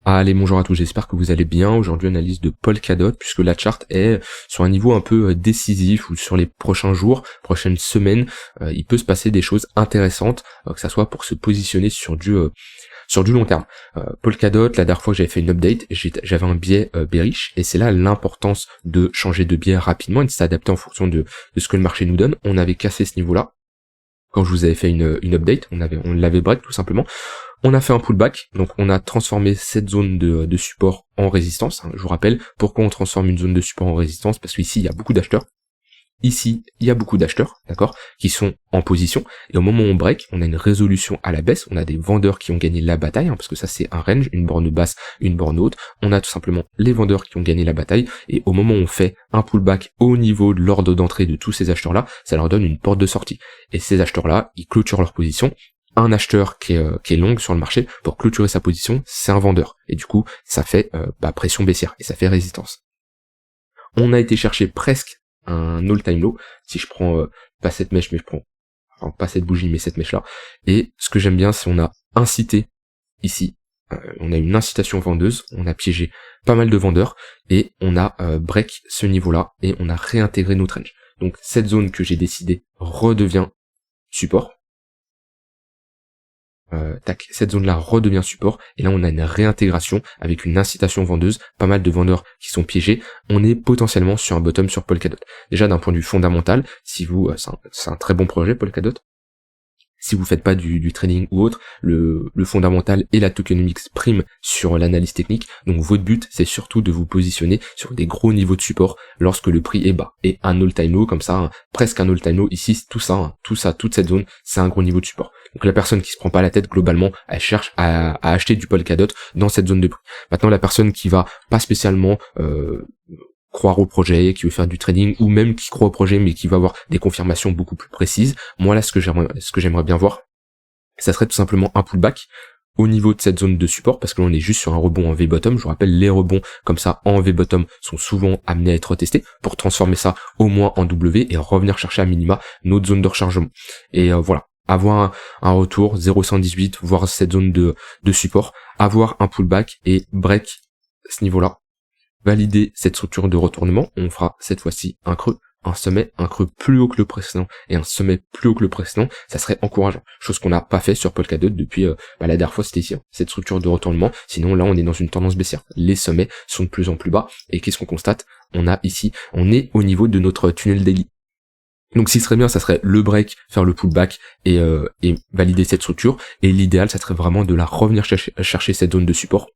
Allez, bonjour à tous, j'espère que vous allez bien. Aujourd'hui, analyse de Polkadot, puisque la charte est sur un niveau un peu décisif, ou sur les prochains jours, prochaines semaines, il peut se passer des choses intéressantes, que ça soit pour se positionner sur du long terme. Polkadot, la dernière fois que j'avais fait une update, j'avais un biais bearish, et c'est là l'importance de changer de biais rapidement et de s'adapter en fonction de ce que le marché nous donne. On avait cassé ce niveau-là. Quand je vous avais fait une update, on l'avait break tout simplement. On a fait un pullback, donc on a transformé cette zone de support en résistance. Je vous rappelle pourquoi on transforme une zone de support en résistance, parce qu'ici il y a beaucoup d'acheteurs. Ici, il y a beaucoup d'acheteurs, d'accord, qui sont en position, et au moment où on break, on a une résolution à la baisse, on a des vendeurs qui ont gagné la bataille, parce que ça c'est un range, une borne basse, une borne haute, on a tout simplement les vendeurs qui ont gagné la bataille, et au moment où on fait un pullback au niveau de l'ordre d'entrée de tous ces acheteurs-là, ça leur donne une porte de sortie. Et ces acheteurs-là, ils clôturent leur position. Un acheteur qui est long sur le marché, pour clôturer sa position, c'est un vendeur. Et du coup, ça fait pression baissière, et ça fait résistance. On a été chercher presque un all-time low, si je prends pas cette mèche, mais pas cette bougie, mais cette mèche-là. Et ce que j'aime bien, c'est on a incité ici, on a une incitation vendeuse, on a piégé pas mal de vendeurs, et on a break ce niveau-là, et on a réintégré notre range. Donc cette zone que j'ai décidé redevient support. Cette zone-là redevient support, et là on a une réintégration avec une incitation vendeuse, pas mal de vendeurs qui sont piégés. On est potentiellement sur un bottom sur Polkadot. Déjà d'un point de vue fondamental, si vous, c'est un très bon projet Polkadot. Si vous faites pas du trading ou autre, le fondamental et la tokenomics prime sur l'analyse technique. Donc votre but, c'est surtout de vous positionner sur des gros niveaux de support lorsque le prix est bas. Et un all-time low comme ça, presque un all-time low, ici, toute cette zone, c'est un gros niveau de support. Donc la personne qui se prend pas la tête, globalement, elle cherche à acheter du Polkadot dans cette zone de prix. Maintenant, la personne qui va pas spécialement croire au projet, qui veut faire du trading, ou même qui croit au projet mais qui va avoir des confirmations beaucoup plus précises, moi là ce que j'aimerais bien voir, ça serait tout simplement un pullback au niveau de cette zone de support, parce que là on est juste sur un rebond en V-bottom. Je vous rappelle, les rebonds comme ça en V-bottom sont souvent amenés à être testés pour transformer ça au moins en W et revenir chercher à minima notre zone de rechargement. Et voilà, avoir un retour 0,118, voire cette zone de support, avoir un pullback et break ce niveau-là, valider cette structure de retournement. On fera cette fois-ci un creux, un sommet, un creux plus haut que le précédent et un sommet plus haut que le précédent. Ça serait encourageant, chose qu'on n'a pas fait sur Polkadot depuis la dernière fois, c'était ici, cette structure de retournement. Sinon là on est dans une tendance baissière, les sommets sont de plus en plus bas, et qu'est-ce qu'on constate? On est au niveau de notre tunnel daily. Donc ce qui serait bien, ça serait le break, faire le pullback et valider cette structure, et l'idéal ça serait vraiment de la revenir chercher cette zone de support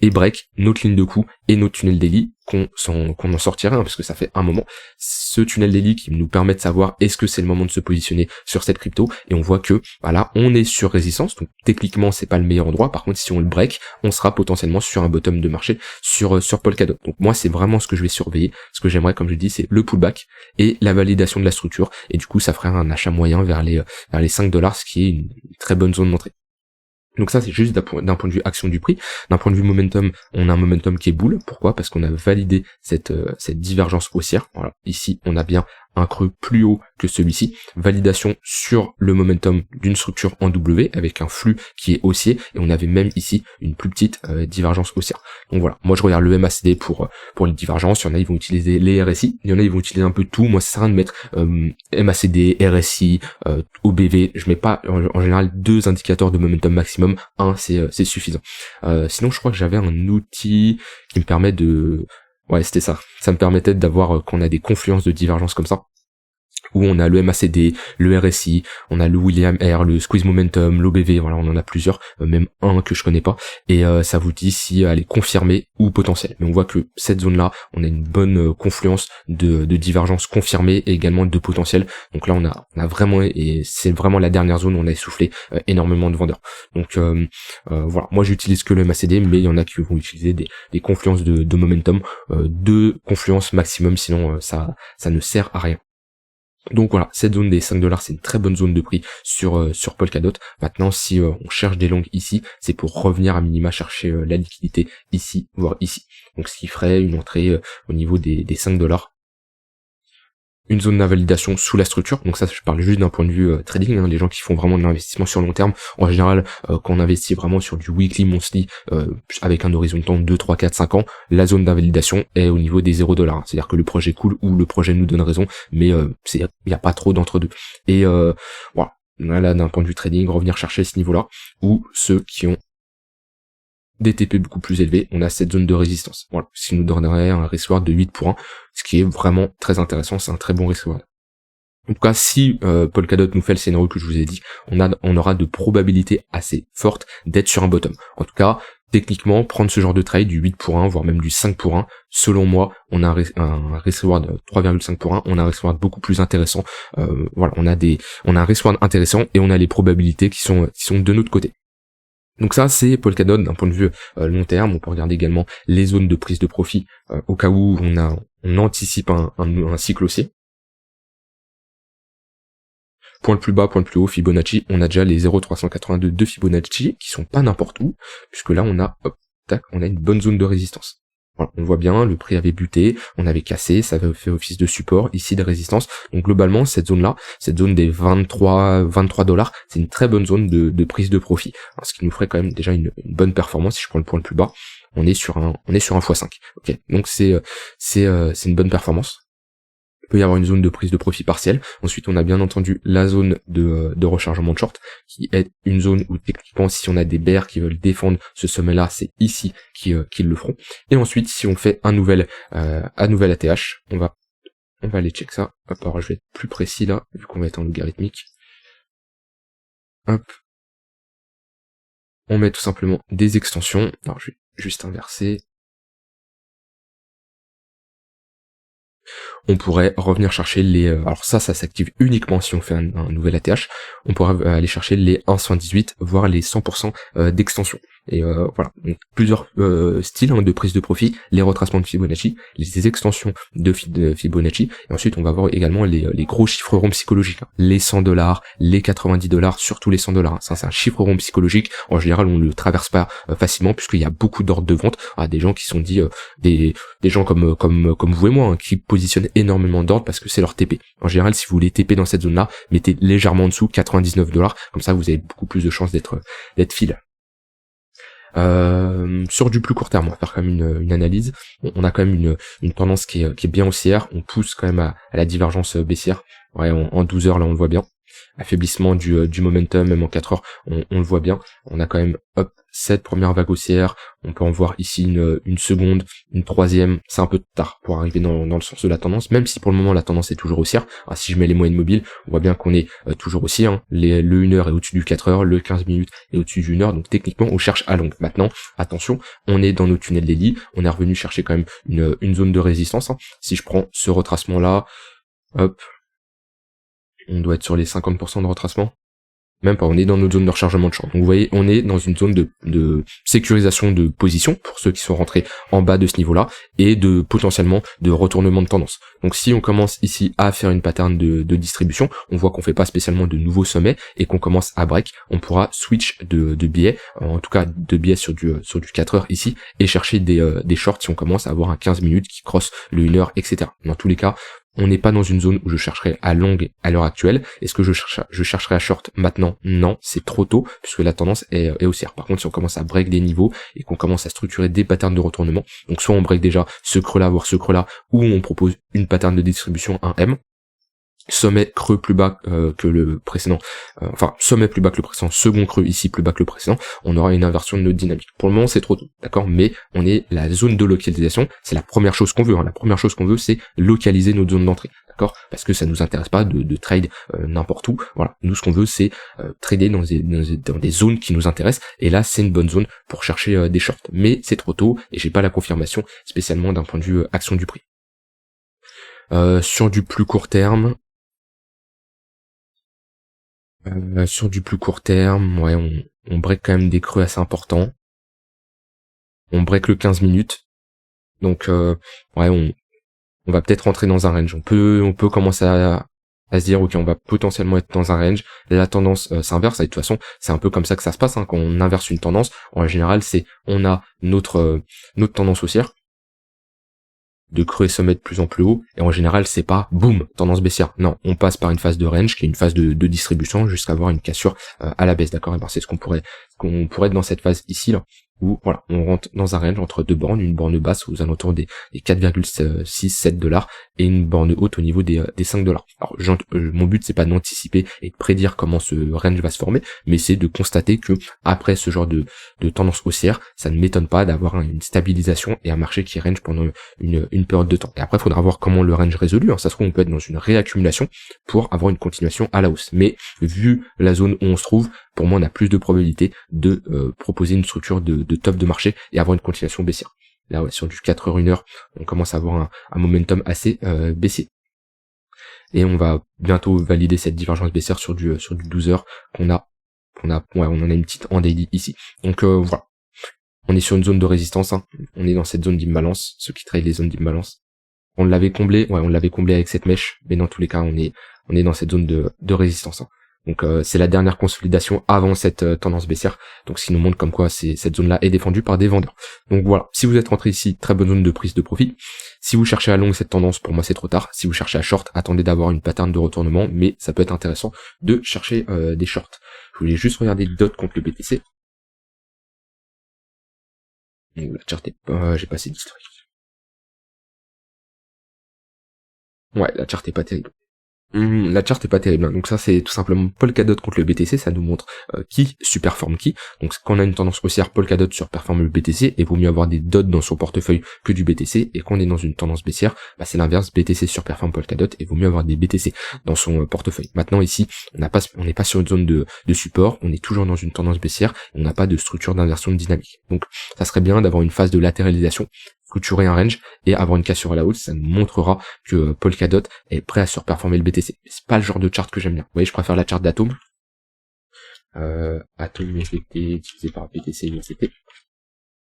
et break notre ligne de coup et notre tunnel daily, qu'on en sortirait, parce que ça fait un moment, ce tunnel daily qui nous permet de savoir est-ce que c'est le moment de se positionner sur cette crypto, et on voit que voilà, on est sur résistance, donc techniquement c'est pas le meilleur endroit. Par contre, si on le break, on sera potentiellement sur un bottom de marché sur Polkadot. Donc moi c'est vraiment ce que je vais surveiller. Ce que j'aimerais, comme je dis, c'est le pullback et la validation de la structure, et du coup ça ferait un achat moyen vers les $5, ce qui est une très bonne zone d'entrée. Donc ça c'est juste d'un point de vue action du prix. D'un point de vue momentum, on a un momentum qui est bull. Pourquoi? Parce qu'on a validé cette divergence haussière. Voilà, ici on a bien un creux plus haut que celui-ci, validation sur le momentum d'une structure en W avec un flux qui est haussier, et on avait même ici une plus petite divergence haussière. Donc voilà, moi je regarde le MACD pour les divergences. Il y en a, ils vont utiliser les RSI, il y en a, ils vont utiliser un peu tout. Moi ça sert à rien de mettre MACD, RSI, OBV. Je mets pas en général 2 indicateurs de momentum maximum, un c'est suffisant. Sinon je crois que j'avais un outil qui me permet de... Ouais, c'était ça. Ça me permettait d'avoir, quand on a des confluences de divergence comme ça, où on a le MACD, le RSI, on a le William R, le Squeeze Momentum, l'OBV, voilà, on en a plusieurs, même un que je connais pas, et ça vous dit si elle est confirmée ou potentielle. Mais on voit que cette zone-là, on a une bonne confluence de divergence confirmée et également de potentiel. Donc là, on a vraiment, et c'est vraiment la dernière zone où on a essoufflé énormément de vendeurs. Donc voilà, moi j'utilise que le MACD, mais il y en a qui vont utiliser des confluences de momentum, 2 confluences maximum, sinon ça ne sert à rien. Donc voilà, cette zone des $5, c'est une très bonne zone de prix sur Polkadot. Maintenant, si on cherche des longues ici, c'est pour revenir à minima chercher la liquidité ici, voire ici. Donc ce qui ferait une entrée au niveau des $5. une zone d'invalidation sous la structure. Donc ça, je parle juste d'un point de vue trading, hein, les gens qui font vraiment de l'investissement sur long terme. En général, quand on investit vraiment sur du weekly, monthly, avec un horizon de temps de 2, 3, 4, 5 ans, la zone d'invalidation est au niveau des 0 $. C'est-à-dire que le projet coule ou le projet nous donne raison, mais il n'y a pas trop d'entre-deux. Et voilà, là d'un point de vue trading, revenir chercher ce niveau-là, ou ceux qui ont des TP beaucoup plus élevés, on a cette zone de résistance. Voilà, ce qui nous donnerait un risk reward de 8 pour 1, ce qui est vraiment très intéressant, c'est un très bon risk reward. En tout cas, si Polkadot nous fait le scénario que je vous ai dit, on aura de probabilités assez fortes d'être sur un bottom. En tout cas, techniquement, prendre ce genre de trade du 8 pour 1, voire même du 5 pour 1, selon moi, on a un risk reward de 3,5 pour 1, on a un risk reward beaucoup plus intéressant. Voilà, on a un risk reward intéressant et on a les probabilités qui sont de notre côté. Donc ça, c'est Polkadot d'un point de vue long terme. On peut regarder également les zones de prise de profit au cas où on anticipe un cycle haussier. Point le plus bas, point le plus haut, Fibonacci, on a déjà les 0,382 de Fibonacci qui sont pas n'importe où, puisque là on a une bonne zone de résistance. Voilà, on voit bien, le prix avait buté, on avait cassé, ça avait fait office de support, ici de résistance. Donc globalement, cette zone-là, cette zone des 23 $, c'est une très bonne zone de prise de profit. Alors, ce qui nous ferait quand même déjà une bonne performance. Si je prends le point le plus bas, on est sur un x5. Ok, donc c'est une bonne performance. Il peut y avoir une zone de prise de profit partielle. Ensuite, on a bien entendu la zone de rechargement de short, qui est une zone où techniquement, si on a des bears qui veulent défendre ce sommet-là, c'est ici qu'ils le feront. Et ensuite, si on fait un nouvel ATH, on va aller check ça. Hop, alors je vais être plus précis là, vu qu'on va être en logarithmique. Hop. On met tout simplement des extensions. Alors je vais juste inverser. On pourrait revenir chercher les... alors ça s'active uniquement si on fait un nouvel ATH. On pourrait aller chercher les 1,118, voire les 100% d'extension. Et voilà, donc plusieurs styles de prise de profit, les retracements de Fibonacci, les extensions de Fibonacci, et ensuite on va voir également les gros chiffres ronds psychologiques, les 100 $, les 90 $, surtout les 100 $. Ça c'est un chiffre rond psychologique, en général on le traverse pas facilement puisqu'il y a beaucoup d'ordres de vente, des gens qui sont dit, des gens comme vous et moi, qui positionnent énormément d'ordres parce que c'est leur TP. En général, si vous voulez TP dans cette zone-là, mettez légèrement en dessous, 99 $, comme ça vous avez beaucoup plus de chances d'être fill. Sur du plus court terme, on va faire quand même une analyse. On a quand même une tendance qui est bien haussière, on pousse quand même à la divergence baissière. Ouais, en 12 heures là on le voit bien. Affaiblissement du momentum, même en 4 heures, on le voit bien. On a quand même cette première vague haussière, on peut en voir ici une seconde, une troisième, c'est un peu tard pour arriver dans le sens de la tendance, même si pour le moment la tendance est toujours haussière. Alors, si je mets les moyennes mobiles, on voit bien qu'on est toujours haussier, le 1 heure est au-dessus du 4 heures, le 15 minutes est au-dessus du 1 heure, donc techniquement on cherche à longue. Maintenant, attention, on est dans nos tunnels daily, on est revenu chercher quand même une zone de résistance. Si je prends ce retracement là, hop, on doit être sur les 50% de retracement. Même pas, on est dans notre zone de rechargement de champ. Donc vous voyez, on est dans une zone de sécurisation de position pour ceux qui sont rentrés en bas de ce niveau-là et de potentiellement de retournement de tendance. Donc si on commence ici à faire une pattern de distribution, on voit qu'on fait pas spécialement de nouveaux sommets et qu'on commence à break, on pourra switch de biais, en tout cas de biais sur du 4 heures ici et chercher des shorts si on commence à avoir un 15 minutes qui crosse le 1 heure, etc. Dans tous les cas, on n'est pas dans une zone où je chercherai à longue à l'heure actuelle. Est-ce que je chercherai à short maintenant? Non, c'est trop tôt, puisque la tendance est haussière. Par contre, si on commence à break des niveaux et qu'on commence à structurer des patterns de retournement, donc soit on break déjà ce creux-là, voire ce creux-là, ou on propose une pattern de distribution, un M, sommet creux plus bas que le précédent, sommet plus bas que le précédent, second creux ici plus bas que le précédent, on aura une inversion de notre dynamique. Pour le moment c'est trop tôt, d'accord, mais on est la zone de localisation, c'est la première chose qu'on veut, la première chose qu'on veut c'est localiser notre zone d'entrée, d'accord, parce que ça nous intéresse pas de trade n'importe où, voilà, nous ce qu'on veut c'est trader dans des zones qui nous intéressent, et là c'est une bonne zone pour chercher des shorts, mais c'est trop tôt, et j'ai pas la confirmation spécialement d'un point de vue action du prix. Sur du plus court terme, ouais, on break quand même des creux assez importants. On break le 15 minutes. Donc, ouais, on va peut-être rentrer dans un range. On peut commencer à se dire, ok, on va potentiellement être dans un range. La tendance s'inverse. Et de toute façon, c'est un peu comme ça que ça se passe, quand on inverse une tendance. En général, on a notre tendance haussière. de creux et sommets de plus en plus haut, et en général c'est pas boum, tendance baissière. Non, on passe par une phase de range qui est une phase de distribution jusqu'à avoir une cassure à la baisse, d'accord. Et ben c'est ce qu'on pourrait être dans cette phase ici là, où voilà, on rentre dans un range entre deux bornes, une borne basse aux alentours des 4,67 $ et une borne haute au niveau des 5 $. Alors mon but c'est pas d'anticiper et de prédire comment ce range va se former, mais c'est de constater que après ce genre de tendance haussière, ça ne m'étonne pas d'avoir une stabilisation et un marché qui range pendant une période de temps. Et après il faudra voir comment le range résolu, hein. Ça se trouve on peut être dans une réaccumulation pour avoir une continuation à la hausse, mais vu la zone où on se trouve, pour moi on a plus de probabilité de proposer une structure de top de marché et avoir une continuation baissière. Là ouais, sur du 4 heures, 1 heure, on commence à avoir un momentum assez baissier. Et on va bientôt valider cette divergence baissière sur du 12 heures on en a une petite en daily ici. Donc voilà. On est sur une zone de résistance, hein. On est dans cette zone d'imbalance, ceux qui trade les zones d'imbalance. On l'avait comblé avec cette mèche, mais dans tous les cas, on est dans cette zone de résistance, hein. Donc c'est la dernière consolidation avant cette tendance baissière, donc ce qui nous montre comme quoi cette zone là est défendue par des vendeurs. Donc voilà, si vous êtes rentré ici, très bonne zone de prise de profit. Si vous cherchez à long cette tendance, pour moi c'est trop tard. Si vous cherchez à short, attendez d'avoir une pattern de retournement, mais ça peut être intéressant de chercher des shorts. Je voulais juste regarder DOT contre le BTC. Donc, la chart est pas, j'ai passé d'historique. Ouais, la chart est pas terrible. La chart est pas terrible, hein. Donc ça c'est tout simplement Polkadot contre le BTC, ça nous montre qui surperforme qui. Donc quand on a une tendance haussière, Polkadot surperforme le BTC, et vaut mieux avoir des dots dans son portefeuille que du BTC, et quand on est dans une tendance baissière, bah c'est l'inverse, BTC surperforme Polkadot, et vaut mieux avoir des BTC dans son portefeuille. Maintenant ici, on n'est pas sur une zone de support, on est toujours dans une tendance baissière, on n'a pas de structure d'inversion dynamique. Donc ça serait bien d'avoir une phase de latéralisation, clôturer un range et avoir une cassure à la hausse, ça nous montrera que Polkadot est prêt à surperformer le BTC. C'est pas le genre de chart que j'aime bien. Vous voyez, je préfère la chart d'Atom. Atom effecté, utilisé par BTC USDT.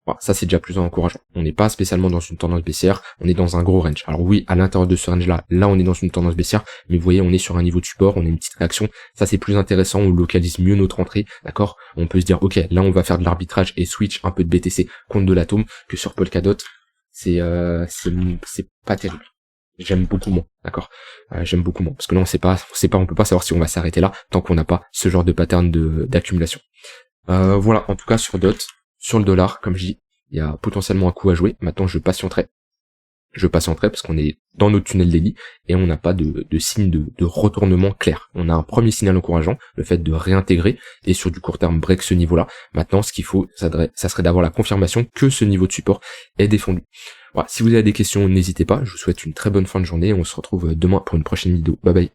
Voilà, ça c'est déjà plus encourageant. On n'est pas spécialement dans une tendance baissière, on est dans un gros range. Alors oui, à l'intérieur de ce range là on est dans une tendance baissière, mais vous voyez, on est sur un niveau de support, on a une petite réaction. Ça c'est plus intéressant, on localise mieux notre entrée, d'accord. On peut se dire, ok, là on va faire de l'arbitrage et switch un peu de BTC contre de l'Atom, que sur Polkadot. C'est pas terrible. J'aime beaucoup moins, d'accord. J'aime beaucoup moins parce que là on peut pas savoir si on va s'arrêter là tant qu'on n'a pas ce genre de pattern d'accumulation. Voilà, en tout cas sur DOT, sur le dollar, comme je dis, il y a potentiellement un coup à jouer. Maintenant je patienterai parce qu'on est dans notre tunnel daily et on n'a pas de signe de retournement clair. On a un premier signal encourageant, le fait de réintégrer et sur du court terme break ce niveau-là. Maintenant, ce qu'il faut, ça serait d'avoir la confirmation que ce niveau de support est défendu. Voilà, si vous avez des questions, n'hésitez pas. Je vous souhaite une très bonne fin de journée et on se retrouve demain pour une prochaine vidéo. Bye bye.